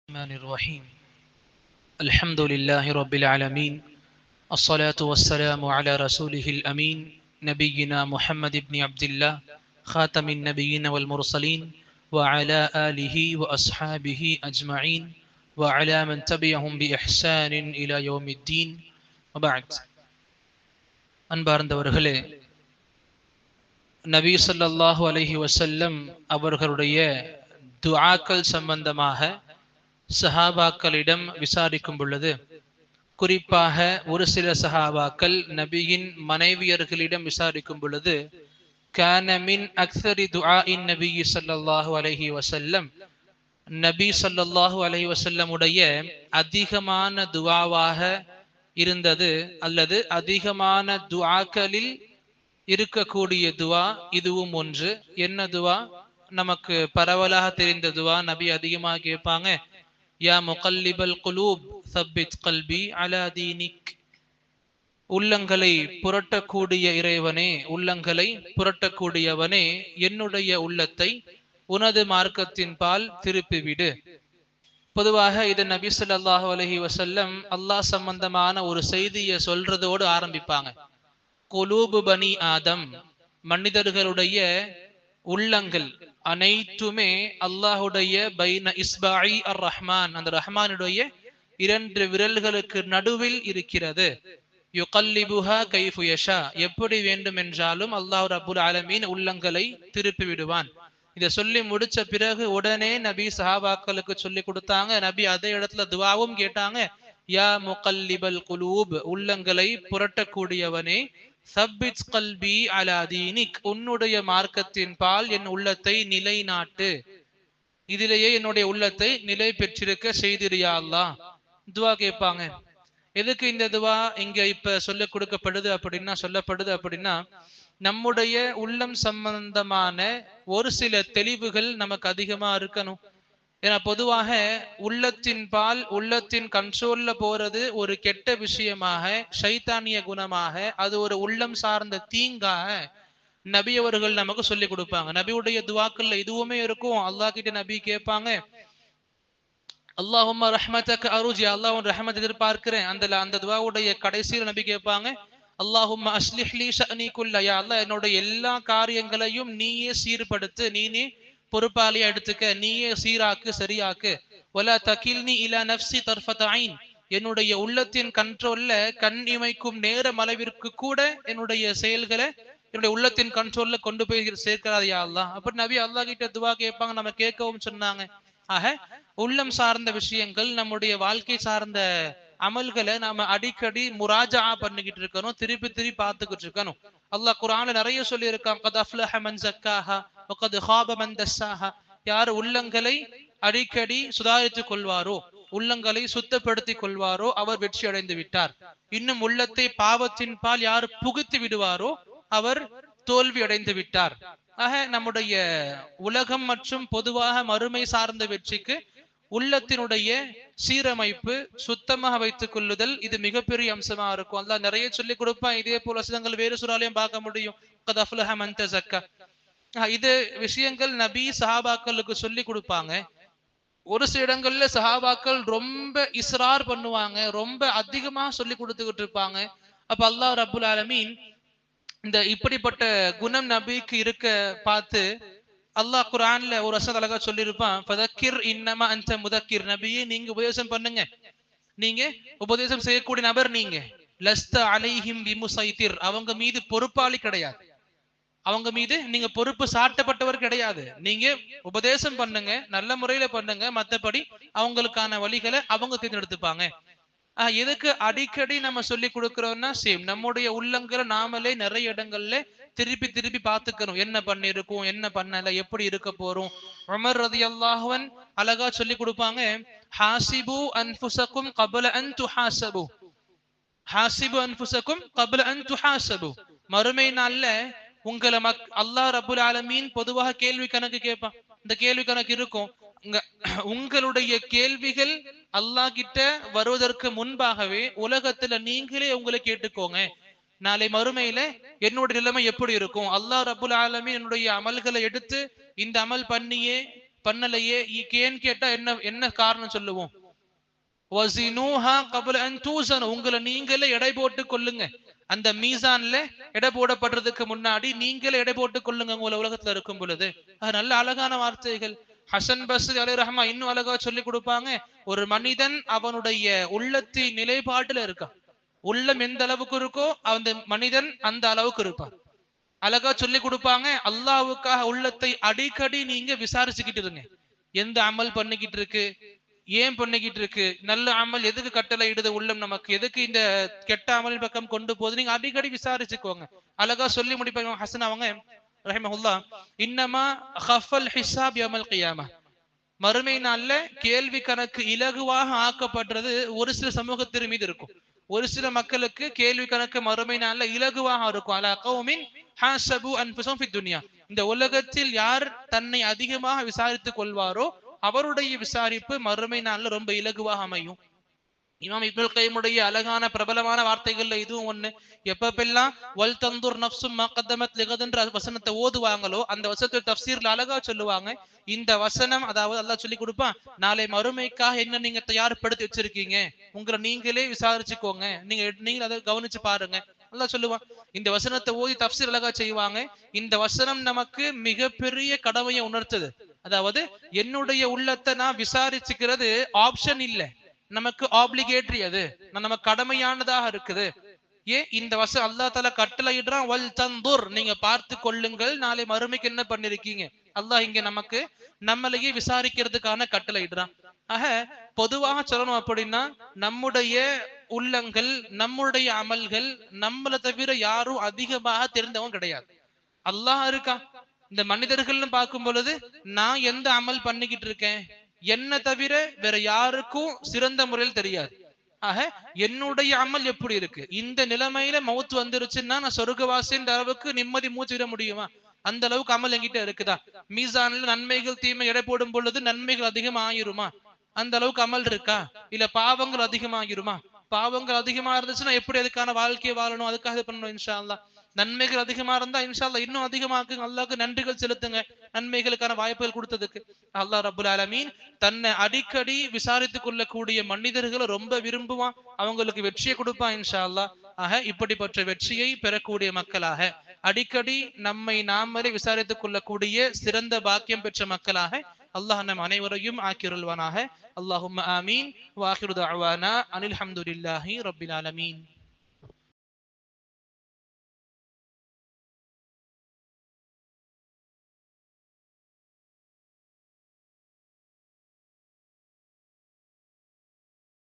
الرحمن الرحيم الحمد لله رب العالمين الصلاة والسلام على رسوله الأمين نبينا محمد بن عبد الله خاتم النبيين والمرسلين وعلى آله وأصحابه أجمعين وعلى من تبعهم بإحسان إلى يوم الدين وبعد அன்பார்ந்தவர்களே, நபி ஸல்லல்லாஹு அலைஹி வஸல்லம் அவர்களுடைய துஆக்கள் சம்பந்தமாக சஹாபாக்களிடம் விசாரிக்கும் பொழுது, குறிப்பாக ஒரு சில சஹாபாக்கள் நபியின் மனைவியர்களிடம் விசாரிக்கும் பொழுது, கான மின் அக்ஸரி துஆஇன் நபி ஸல்லல்லாஹு அலைஹி வஸல்லம், நபி ஸல்லல்லாஹு அலைஹி வஸல்லம் உடைய அதிகமான துஆவாக இருந்தது அல்லது அதிகமான துஆக்களில் இருக்கக்கூடிய துஆ இதுவும் ஒன்று. என்ன துஆ? நமக்கு பரவலாக தெரிந்த துஆ. நபி அதிகமாக கேட்பாங்க, யா முகல்லிபல் குலூப் சப்பித் கல்பி அலா தீனிக். உள்ளங்களை புரட்டக்கூடிய இறைவனே, உள்ளங்களை புரட்டக்கூடியவனே, என்னுடைய உள்ளத்தை உனது மார்க்கத்தின் பால் திருப்பிவிடு. பொதுவாக இது நபி ஸல்லல்லாஹு அலைஹி வஸல்லம் அல்லாஹ் சம்பந்தமான ஒரு செய்தியை சொல்றதோடு ஆரம்பிப்பாங்க. குலூபு பனி ஆதம், மனிதர்களுடைய உள்ளங்கள் அனைத்துமே அல்லாஹுடைய பைன இஸ்பாஇ அர் ரஹ்மான், அந்த ரஹ்மானுடைய இரண்டு விரல்களுக்கு நடுவில் இருக்கிறது. யுகல்லிபுஹா கைஃபு யஷா, எப்படி வேண்டும் என்றாலும் அல்லாஹ் ரப்புல் ஆலமீன் உள்ளங்களை திருப்பி விடுவான். இதை சொல்லி முடிச்ச பிறகு உடனே நபி சஹாபாக்களுக்கு சொல்லி கொடுத்தாங்க. நபி அதே இடத்துல துஆவும் கேட்டாங்க, யா முகல்லிபல் குலூப், உள்ளங்களை புரட்டக்கூடியவனே, சப்பித் கல்பி அலா தீனிக், உன்னுடைய மார்க்கத்தின் பால் என் உள்ளத்தை நிலைநாட்டு, இதிலேயே என்னுடைய உள்ளத்தை நிலை பெற்றிருக்க செய்திரியா அல்லாஹ். துஆ கேட்பாங்க. எதுக்கு இந்த துஆ இங்க இப்ப சொல்ல கொடுக்கப்படுது அப்படின்னா, சொல்லப்படுது அப்படின்னா, நம்முடைய உள்ளம் சம்பந்தமான ஒரு சில தெளிவுகள் நமக்கு அதிகமா இருக்கணும். ஏன்னா பொதுவாக உள்ளத்தின் பால், உள்ளத்தின் கண்ட்ரோல்ல போறது ஒரு கெட்ட விஷயமாக, ஷைத்தானிய குணமாக, அது ஒரு உள்ளம் சார்ந்த தீங்காக நபி அவர்கள் நமக்கு சொல்லி கொடுப்பாங்க. நபியுடைய துஆக்கள்ல இதுவுமே இருக்கும். அல்லாஹ் கிட்ட நபி கேட்பாங்க, அல்லாஹும்ம ரஹ்மதக அர்ஜு, அல்லாஹ் உன் ரஹ்மத் எதிர்பார்க்கிறேன். அந்த துஆவுடைய கடைசியில் நபி கேட்பாங்க, அல்லாஹும்ம அஸ்லிஹ் லீ ஷஅனி குல்ல, யா அல்லாஹ் என்னுடைய எல்லா காரியங்களையும் நீயே சீர்படுத்து, நீயே பொறுப்பாளியா எடுத்துக்க, நீயே சீராக்கு, சரியாக்கு. வலா தகில்னி இலா நஃப்ஸி தர்ஃபத ஐன், என்னுடைய உள்ளத்தின் கண்ட்ரோல்ல கண் இமைக்கும் நேரம் அளவிற்கு கூட என்னுடைய செயல்களை என்னுடைய உள்ளத்தின் கண்ட்ரோல்ல கொண்டு போய் சேர்க்கிறார் யா அல்லாஹ். அப்படி நபி அல்லாஹ் கிட்ட துஆ கேட்பாங்க. நம்ம கேட்கவும் சொன்னாங்க. ஆக உள்ளம் சார்ந்த விஷயங்கள், நம்முடைய வாழ்க்கை சார்ந்த அமல்களை நாம அடிக்கடி முராஜா பண்ணிக்கிட்டு இருக்கணும், திருப்பி திருப்பி பார்த்துக்கிட்டு இருக்கணும். அல்லாஹ் குர்ஆன்ல நிறைய சொல்லி இருக்கான், கத் அஃப்லஹ மன் ஸக்காஹா வ கத் ஹாப மன் தஸ்ஸாஹா. யார் உள்ளங்களை அடிக்கடி சுதாரித்துக் கொள்வாரோ, உள்ளங்களை சுத்தப்படுத்திக் கொள்வாரோ, அவர் வெற்றி அடைந்து விட்டார். இன்னும் உள்ளத்தை பாவத்தின் பால் யார் புகுத்தி விடுவாரோ, அவர் தோல்வி அடைந்து விட்டார். ஆக நம்முடைய உலகம் மற்றும் பொதுவாக மறுமை சார்ந்த வெற்றிக்கு உள்ளத்தினுடைய சீரமைப்பு, சுத்தமாக வைத்துக் கொள்ளுதல், இது மிகப்பெரிய அம்சமா இருக்கும். அல்லாஹ் நிறைய சொல்லி கொடுப்பான். இதே போல வசனங்கள் வேறு சூறாலையும் பார்க்க முடியும். கத் அஃப்லஹ மன் தஸக்கா. இது விஷயங்கள் நபி சஹாபாக்களுக்கு சொல்லி கொடுப்பாங்க. ஒரு சில இடங்கள்ல சஹாபாக்கள் ரொம்ப இஸ்ரார் பண்ணுவாங்க, ரொம்ப அதிகமா சொல்லி கொடுத்துக்கிட்டு இருப்பாங்க. அப்ப அல்லாஹ் ரப்புல் ஆலமீன் இந்த இப்படிப்பட்ட குணம் நபிக்கு இருக்க பார்த்து அல்லாஹ் குர்ஆன்ல ஒரு வசனத்துல அழகா சொல்லியிருப்பான், ஃபதக்கிர் இன்னமா அன்த முதக்கிர், நபியே நீங்க உபதேசம் பண்ணுங்க, நீங்க உபதேசம் செய்யக்கூடிய நபர் நீங்க. லஸ்த அலைஹிம் பிமுசைத்திர், அவங்க மீது பொறுப்பாளி கிடையாது, அவங்க மீது நீங்க பொறுப்பு சாட்டப்பட்டவர் கிடையாது. நீங்க உபதேசம் பண்ணுங்க, நல்ல முறையில பண்ணுங்க, மற்றபடி அவங்களுக்கான வழிகளை அவங்க தேர்ந்தெடுத்துப்பாங்க. எதுக்கு அடிக்கடி நம்ம சொல்லி கொடுக்கிறோம்னா, சேம் நம்முடைய உள்ளங்களை நாமளே நிறைய இடங்கள்ல திருப்பி திருப்பி பார்த்துக்கணும். என்ன பண்ணிருக்கோம், என்ன பண்ணல, எப்படி இருக்க போறோம். உமர் ரலியல்லாஹு அன்ஹு அழகா சொல்லி கொடுப்பாங்க, ஹாசிபு அன்ஃபுஸகும் கப்ல அன் துஹாஸபு, ஹாசிபு அன்ஃபுஸகும் கப்ல அன் துஹாஸபு. மறுமை நாள்ல உங்களை அல்லாஹ் ரப்புல் ஆலமீன் பொதுவாக கேள்வி கணக்கு கேட்பான். இந்த கேள்வி கணக்கு இருக்கும். உங்களுடைய கேள்விகள் அல்லாஹ் கிட்ட வருவதற்கு முன்பாகவே உலகத்துல நீங்களே உங்களை கேட்டுக்கோங்க, நாளை மறுமையில என்னோட நிலைமை எப்படி இருக்கும். அல்லாஹ் ரப்புல் ஆலமீன் என்னுடைய அமல்களை எடுத்து இந்த அமல் பண்ணியே பண்ணலையே ஏன்னு கேட்டா என்ன என்ன காரணம் சொல்லுவோம்? வஸினூஹா கப்ல அன் தூஸனு, உங்களை நீங்களே எடை போட்டு கொள்ளுங்க. அந்த மீசான்ல எடை போடப்படுறதுக்கு முன்னாடி நீங்களே எடை போட்டு கொள்ளுங்க உங்களை உலகத்துல இருக்கும் பொழுது. அது நல்ல அழகான வார்த்தைகள். ஹசன் பஸ்ரி அலைஹி ரஹ்மா இன்னும் அழகா சொல்லி கொடுப்பாங்க, ஒரு மனிதன் அவனுடைய உள்ளத்தின் நிலைப்பாட்டுல இருக்கான். உள்ளம் எந்த அளவுக்கு இருக்கோ அந்த மனிதன் அந்த அளவுக்கு இருப்பான். அழகா சொல்லி கொடுப்பாங்க, அல்லாஹ்வுக்காக உள்ளத்தை அடிக்கடி நீங்க விசாரிச்சுக்கிட்டு இருங்க. எந்த அமல் பண்ணிக்கிட்டு இருக்கு, ஏன் பண்ணிக்கிட்டு இருக்கு, நல்ல அமல் எதுக்கு கட்டளை இடுது, உள்ளம் நமக்கு எதுக்கு இந்த கெட்ட அமல் பக்கம் கொண்டு போகுது, நீங்க அடிக்கடி விசாரிச்சுக்கோங்க. அழகா சொல்லி முடிப்பாங்க ஹசன் அவங்க ரஹிமஹுல்லாஹ், இன்னமா ஹஃபல் ஹிசாப் யௌமல் கியாமா, மறுமை நாள்ல கேள்வி கணக்கு இலகுவாக ஆக்கப்படுறது ஒரு சில சமூகத்தின் மீது இருக்கும். ஒரு சில மக்களுக்கு கேள்வி கணக்கு மறுமை நாள்ல இலகுவாக இருக்கும். அலா கௌமின் ஹாஸபு அன்ஃபுஸஹும் ஃபித் துன்யா, இந்த உலகத்தில் யார் தன்னை அதிகமாக விசாரித்துக் கொள்வாரோ அவருடைய விசாரிப்பு மறுமை நாள்ல ரொம்ப இலகுவாக அமையும். இமாம் இப்னுல் கையிமுடைய அழகான பிரபலமான வார்த்தைகள்ல இதுவும் ஒண்ணு. எப்பப்பெல்லாம் வல் தந்துர் நஃப்சும் மா கத்தமத் லிகத்ன்ற வசனத்தை ஓதுவாங்களோ அந்த வசனத்தை தஃப்சீர்ல அழகா சொல்லுவாங்க, இந்த வசனம் அதாவது அல்லாஹ் சொல்லி கொடுப்பான், நாளை மறுமைக்காக என்ன நீங்க தயார்படுத்தி வச்சிருக்கீங்க, உங்களை நீங்களே விசாரிச்சுக்கோங்க, நீங்க அதை கவனிச்சு பாருங்க. அல்லாஹ் சொல்லுவான். இந்த வசனத்தை ஓதி தஃப்சீர் அழகா செய்வாங்க. இந்த வசனம் நமக்கு மிகப்பெரிய கடமையை உணர்த்துது. அதாவது என்னுடைய உள்ளத்தை நான் விசாரிச்சுக்கிறது ஆப்ஷன் இல்ல, நமக்கு ஆப்ளிகேட்டரி, அது நம்ம கடமையானதாக இருக்குது. ஏன் இந்த வசனம் அல்லாஹ் தஆலா கட்டளையிடுறான், வல் தந்துர், நீங்க பார்த்து கொள்ளுங்கள் நாளை மறுமைக்கு என்ன பண்ணிருக்கீங்க. அல்லாஹ் இங்க நமக்கு நம்மளையே விசாரிக்கிறதுக்கான கட்டளையிடுறான். ஆக பொதுவாக சொல்லணும் அப்படின்னா, நம்முடைய உள்ளங்கள், நம்முடைய அமல்கள் நம்மளை தவிர யாரும் அதிகமாக தெரிந்தவங்க கிடையாது. அல்லாஹ் இருக்கான். இந்த மனிதர்கள்னு பார்க்கும் பொழுது நான் எந்த அமல் பண்ணிக்கிட்டு இருக்கேன் என்ன தவிர வேற யாருக்கும் சிறந்த முறையில் தெரியாது. ஆக என்னுடைய அமல் எப்படி இருக்கு, இந்த நிலைமையில மௌத் வந்துருச்சுன்னா நான் சொர்க்கவாசின்ற அளவுக்கு நிம்மதி மூச்சு விட முடியுமா? அந்த அளவுக்கு அமல் என்கிட்ட இருக்குதா? மீசான்ல நன்மைகள் தீமை எடை போடும் பொழுது நன்மைகள் அதிகமா ஆயிருமா? அந்த அளவுக்கு அமல் இருக்கா? இல்ல பாவங்கள் அதிகமாகிருமா? பாவங்கள் அதிகமா இருந்துச்சுன்னா எப்படி அதுக்கான வாழ்க்கையை வாழணும், அதுக்காக பண்ணணும். இன்ஷா அல்லாஹ் நன்மைகள் அதிகமா இருந்தா இன்ஷா அல்லாஹ் இன்னும் அதிகமாக்குங்க. அல்லாஹ்க்கு நன்றிகள் செலுத்துங்க நன்மைகளுக்கான வாய்ப்புகள் கொடுத்ததுக்கு. அல்லாஹ் ரப்புல் ஆலமீன் தன்னை அடிக்கடி விசாரித்துக் கொள்ளக்கூடிய மனிதர்களை ரொம்ப விரும்புவான், அவங்களுக்கு வெற்றியை கொடுப்பான் இன்ஷா அல்லாஹ். ஆக இப்படிப்பட்ட வெற்றியை பெறக்கூடிய மக்களாக, அடிக்கடி நம்மை நாமளே விசாரித்துக் கொள்ளக்கூடிய சிறந்த பாக்கியம் பெற்ற மக்களாக அல்லாஹ் நம் அனைவரையும் ஆக்கிருள்வானாக. அல்லாஹும்ம ஆமீன். வாஹிரு தஅவானா அனில் ஹம்துலில்லாஹி ரப்பில் ஆலமீன்.